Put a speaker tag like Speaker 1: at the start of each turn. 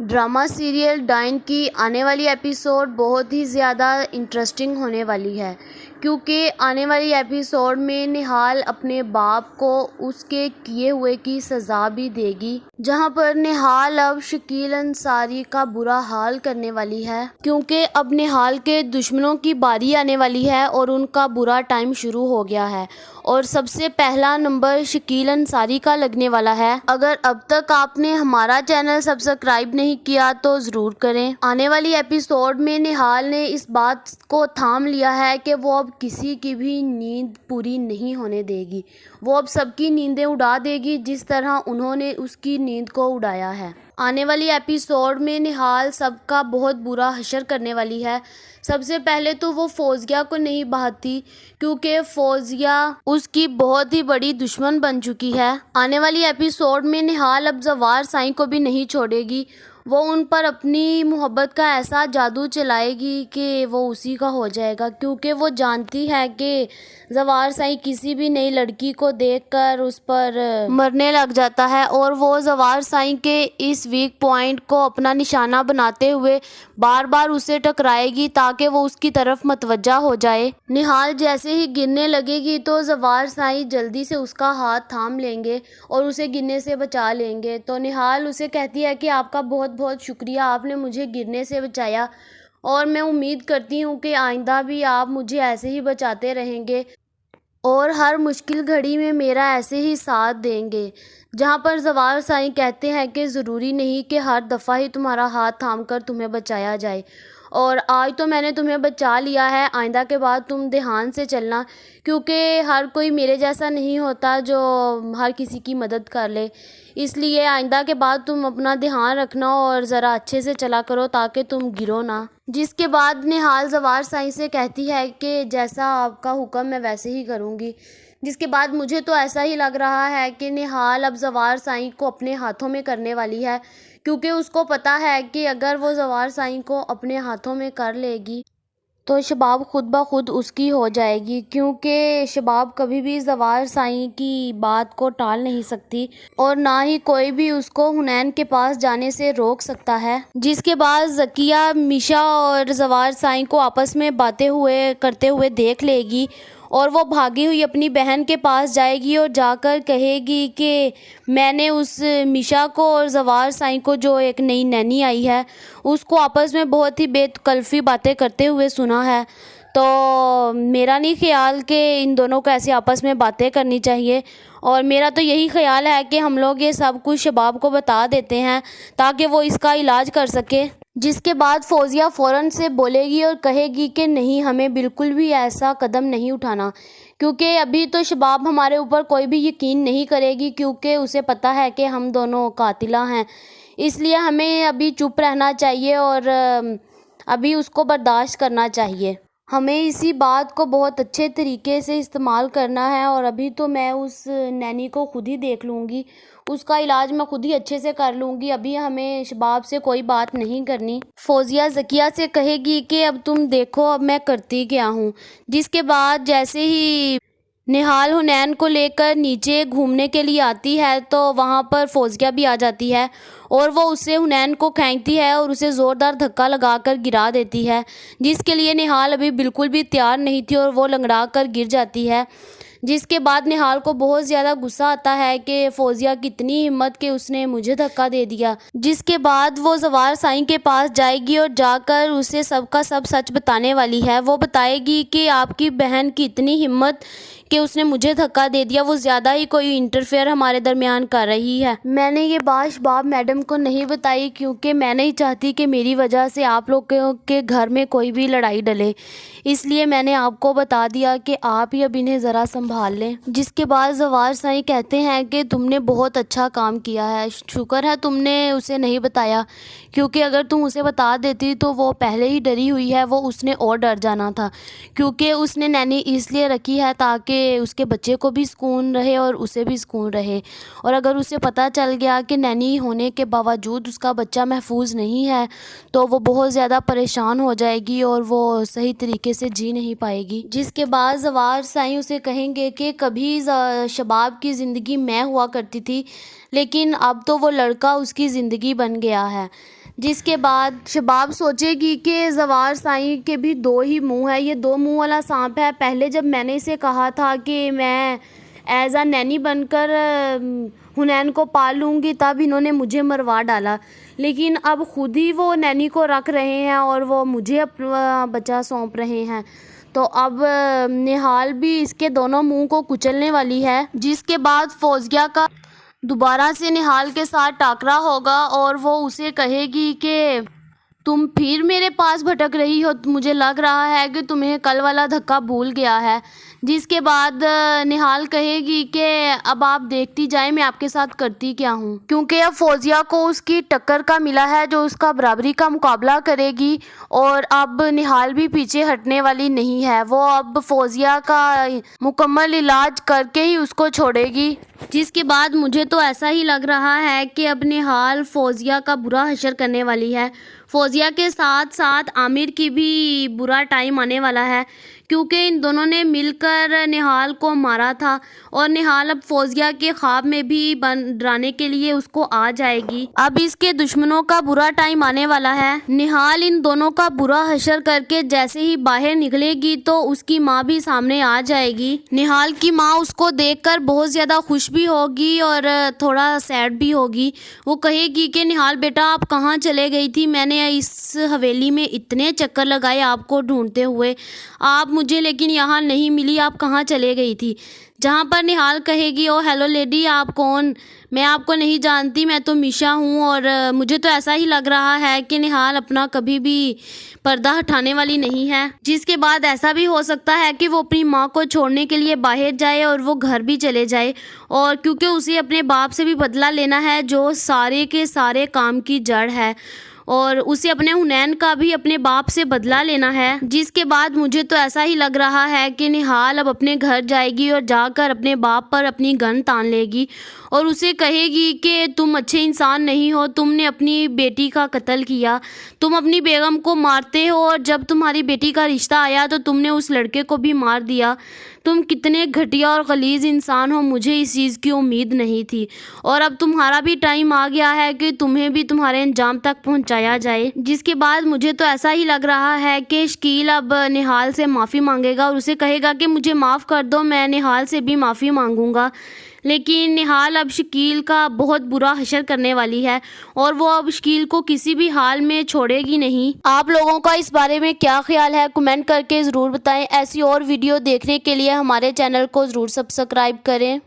Speaker 1: Drama serial ڈائن کی آنے والی ایپیسوڈ بہت ہی زیادہ انٹرسٹنگ ہونے والی ہے، کیونکہ آنے والی ایپیسوڈ میں نہال اپنے باپ کو اس کے کیے ہوئے کی سزا بھی دے گی، جہاں پر نہال اب شکیل انصاری کا برا حال کرنے والی ہے، کیونکہ اب نہال کے دشمنوں کی باری آنے والی ہے اور ان کا برا ٹائم شروع ہو گیا ہے، اور سب سے پہلا نمبر شکیل انصاری کا لگنے والا ہے۔ اگر اب تک آپ نے ہمارا چینل سبسکرائب نہیں کیا تو ضرور کریں۔ آنے والی ایپیسوڈ میں نہال نے اس بات کو تھام لیا ہے کہ وہ اب کسی کی بھی نیند پوری نہیں ہونے دے گی، وہ اب سب کی نیندیں اڑا دے گی جس طرح انہوں نے اس کی نیند کو اڑایا ہے۔ آنے والی ایپیسوڈ میں نہال سب کا بہت برا حشر کرنے والی ہے۔ سب سے پہلے تو وہ فوزیہ کو نہیں بہاتی، کیونکہ فوزیہ اس کی بہت ہی بڑی دشمن بن چکی ہے۔ آنے والی ایپیسوڈ میں نہال اب زوار سائیں کو بھی نہیں چھوڑے گی، وہ ان پر اپنی محبت کا ایسا جادو چلائے گی کہ وہ اسی کا ہو جائے گا، کیونکہ وہ جانتی ہے کہ زوار سائیں کسی بھی نئی لڑکی کو دیکھ کر اس پر مرنے لگ جاتا ہے، اور وہ زوار سائیں کے اس ویک پوائنٹ کو اپنا نشانہ بناتے ہوئے بار بار اسے ٹکرائے گی تاکہ وہ اس کی طرف متوجہ ہو جائے۔ نہال جیسے ہی گرنے لگے گی تو زوار سائیں جلدی سے اس کا ہاتھ تھام لیں گے اور اسے گرنے سے بچا لیں گے، تو نہال اسے کہتی ہے کہ آپ کا بہت بہت شکریہ، آپ نے مجھے گرنے سے بچایا، اور میں امید کرتی ہوں کہ آئندہ بھی آپ مجھے ایسے ہی بچاتے رہیں گے اور ہر مشکل گھڑی میں میرا ایسے ہی ساتھ دیں گے۔ جہاں پر زوار سائیں کہتے ہیں کہ ضروری نہیں کہ ہر دفعہ ہی تمہارا ہاتھ تھام کر تمہیں بچایا جائے، اور آج تو میں نے تمہیں بچا لیا ہے، آئندہ کے بعد تم دھیان سے چلنا، کیونکہ ہر کوئی میرے جیسا نہیں ہوتا جو ہر کسی کی مدد کر لے، اس لیے آئندہ کے بعد تم اپنا دھیان رکھنا اور ذرا اچھے سے چلا کرو تاکہ تم گرو نہ۔ جس کے بعد نہال زوار سائیں سے کہتی ہے کہ جیسا آپ کا حکم میں ویسے ہی کروں گی، جس کے بعد مجھے تو ایسا ہی لگ رہا ہے کہ نہال اب زوار سائیں کو اپنے ہاتھوں میں کرنے والی ہے، کیونکہ اس کو پتا ہے کہ اگر وہ زوار سائیں کو اپنے ہاتھوں میں کر لے گی تو شباب خود بخود اس کی ہو جائے گی، کیونکہ شباب کبھی بھی زوار سائیں کی بات کو ٹال نہیں سکتی اور نہ ہی کوئی بھی اس کو حنین کے پاس جانے سے روک سکتا ہے۔ جس کے بعد ذکیہ میشا اور زوار سائیں کو آپس میں باتیں کرتے ہوئے دیکھ لے گی، اور وہ بھاگی ہوئی اپنی بہن کے پاس جائے گی اور جا کر کہے گی کہ میں نے اس میشا کو اور زوار سائیں کو، جو ایک نئی نینی آئی ہے، اس کو آپس میں بہت ہی بے تکلفی باتیں کرتے ہوئے سنا ہے، تو میرا نہیں خیال کہ ان دونوں کو ایسے آپس میں باتیں کرنی چاہیے، اور میرا تو یہی خیال ہے کہ ہم لوگ یہ سب کچھ شباب کو بتا دیتے ہیں تاکہ وہ اس کا علاج کر سکے۔ جس کے بعد فوزیہ فوراً سے بولے گی اور کہے گی کہ نہیں، ہمیں بالکل بھی ایسا قدم نہیں اٹھانا، کیونکہ ابھی تو شباب ہمارے اوپر کوئی بھی یقین نہیں کرے گی، کیونکہ اسے پتہ ہے کہ ہم دونوں قاتلہ ہیں، اس لیے ہمیں ابھی چپ رہنا چاہیے اور ابھی اس کو برداشت کرنا چاہیے۔ ہمیں اسی بات کو بہت اچھے طریقے سے استعمال کرنا ہے، اور ابھی تو میں اس نینی کو خود ہی دیکھ لوں گی، اس کا علاج میں خود ہی اچھے سے کر لوں گی، ابھی ہمیں شباب سے کوئی بات نہیں کرنی۔ فوزیہ ذکیہ سے کہے گی کہ اب تم دیکھو اب میں کرتی کیا ہوں۔ جس کے بعد جیسے ہی نہال حنین کو لے کر نیچے گھومنے کے لیے آتی ہے تو وہاں پر فوزیہ بھی آ جاتی ہے، اور وہ اسے حنین کو کھینچتی ہے اور اسے زوردار دھکا لگا کر گرا دیتی ہے، جس کے لیے نہال ابھی بالکل بھی تیار نہیں تھی اور وہ لنگڑا کر گر جاتی ہے۔ جس کے بعد نہال کو بہت زیادہ غصہ آتا ہے کہ فوزیہ کی اتنی ہمت کہ اس نے مجھے دھکا دے دیا۔ جس کے بعد وہ زوار سائیں کے پاس جائے گی اور جا کر اسے سب کا سب سچ بتانے والی ہے۔ وہ بتائے گی کہ آپ کی بہن کی اتنی ہمت کہ اس نے مجھے دھکا دے دیا، وہ زیادہ ہی کوئی انٹرفیئر ہمارے درمیان کر رہی ہے۔ میں نے یہ بات شباب میڈم کو نہیں بتائی، کیونکہ میں نہیں چاہتی کہ میری وجہ سے آپ لوگوں کے گھر میں کوئی بھی لڑائی ڈلے، اس لیے میں نے آپ کو بتا دیا کہ آپ ہی اب انہیں ذرا سنبھال لیں۔ جس کے بعد زوار سائیں کہتے ہیں کہ تم نے بہت اچھا کام کیا ہے، شکر ہے تم نے اسے نہیں بتایا، کیونکہ اگر تم اسے بتا دیتی تو وہ پہلے ہی ڈری ہوئی ہے، وہ اس نے اور ڈر جانا تھا، کیونکہ اس نے نینی اس لیے رکھی ہے تاکہ اس کے بچے کو بھی سکون رہے اور اسے بھی سکون رہے، اور اگر اسے پتہ چل گیا کہ نینی ہونے کے باوجود اس کا بچہ محفوظ نہیں ہے تو وہ بہت زیادہ پریشان ہو جائے گی اور وہ صحیح طریقے سے جی نہیں پائے گی۔ جس کے بعد زوار سائیں اسے کہیں گے کہ کبھی شباب کی زندگی میں ہوا کرتی تھی، لیکن اب تو وہ لڑکا اس کی زندگی بن گیا ہے۔ جس کے بعد شباب سوچے گی کہ زوار سائیں کے بھی دو ہی منہ ہے، یہ دو منہ والا سانپ ہے۔ پہلے جب میں نے اسے کہا تھا کہ میں ایز اے نینی بن کر حنین کو پال لوں گی، تب انہوں نے مجھے مروا ڈالا، لیکن اب خود ہی وہ نینی کو رکھ رہے ہیں اور وہ مجھے اپنا بچہ سونپ رہے ہیں۔ تو اب نہال بھی اس کے دونوں منہ کو کچلنے والی ہے، جس کے بعد فوزیہ کا دوبارہ سے نہال کے ساتھ ٹاکرا ہوگا اور وہ اسے کہے گی کہ تم پھر میرے پاس بھٹک رہی ہو، مجھے لگ رہا ہے کہ تمہیں کل والا دھکا بھول گیا ہے۔ جس کے بعد نہال کہے گی کہ اب آپ دیکھتی جائیں میں آپ کے ساتھ کرتی کیا ہوں، کیونکہ اب فوزیہ کو اس کی ٹکر کا ملا ہے جو اس کا برابری کا مقابلہ کرے گی، اور اب نہال بھی پیچھے ہٹنے والی نہیں ہے، وہ اب فوزیہ کا مکمل علاج کر کے ہی اس کو چھوڑے گی۔ جس کے بعد مجھے تو ایسا ہی لگ رہا ہے کہ اب نہال فوزیہ کا برا حشر کرنے والی ہے۔ فوزیہ کے ساتھ ساتھ عامر کی بھی برا ٹائم آنے والا ہے، کیونکہ ان دونوں نے مل کر نہال کو مارا تھا، اور نہال اب فوزیہ کے خواب میں بھی ڈرانے کے لیے اس کو آ جائے گی۔ اب اس کے دشمنوں کا برا ٹائم آنے والا ہے۔ نہال ان دونوں کا برا حشر کر کے جیسے ہی باہر نکلے گی تو اس کی ماں بھی سامنے آ جائے گی۔ نہال کی ماں اس کو دیکھ کر بہت زیادہ خوش بھی ہوگی اور تھوڑا سیڈ بھی ہوگی۔ وہ کہے گی کہ نہال بیٹا آپ کہاں چلے گئی تھی، میں نے اس حویلی میں اتنے چکر لگائے آپ کو ڈھونڈتے ہوئے، آپ مجھے لیکن یہاں نہیں ملی، آپ کہاں چلے گئی تھی؟ جہاں پر نہال کہے گی او ہیلو لیڈی آپ کون، میں آپ کو نہیں جانتی، میں تو میشا ہوں۔ اور مجھے تو ایسا ہی لگ رہا ہے کہ نہال اپنا کبھی بھی پردہ ہٹانے والی نہیں ہے۔ جس کے بعد ایسا بھی ہو سکتا ہے کہ وہ اپنی ماں کو چھوڑنے کے لیے باہر جائے اور وہ گھر بھی چلے جائے، اور کیونکہ اسے اپنے باپ سے بھی بدلہ لینا ہے جو سارے کے سارے کام کی جڑ ہے، اور اسے اپنے حنین کا بھی اپنے باپ سے بدلہ لینا ہے۔ جس کے بعد مجھے تو ایسا ہی لگ رہا ہے کہ نہال اب اپنے گھر جائے گی اور جا کر اپنے باپ پر اپنی گن تان لے گی اور اسے کہے گی کہ تم اچھے انسان نہیں ہو، تم نے اپنی بیٹی کا قتل کیا، تم اپنی بیگم کو مارتے ہو، اور جب تمہاری بیٹی کا رشتہ آیا تو تم نے اس لڑکے کو بھی مار دیا، تم کتنے گھٹیا اور غلیظ انسان ہو، مجھے اس چیز کی امید نہیں تھی، اور اب تمہارا بھی ٹائم آ گیا ہے کہ تمہیں بھی تمہارے انجام تک پہنچایا جائے۔ جس کے بعد مجھے تو ایسا ہی لگ رہا ہے کہ شکیل اب نہال سے معافی مانگے گا اور اسے کہے گا کہ مجھے معاف کر دو، میں نہال سے بھی معافی مانگوں گا، لیکن نہال اب شکیل کا بہت برا حشر کرنے والی ہے اور وہ اب شکیل کو کسی بھی حال میں چھوڑے گی نہیں۔ آپ لوگوں کا اس بارے میں کیا خیال ہے کمنٹ کر کے ضرور بتائیں۔ ایسی اور ویڈیو دیکھنے کے لیے ہمارے چینل کو ضرور سبسکرائب کریں۔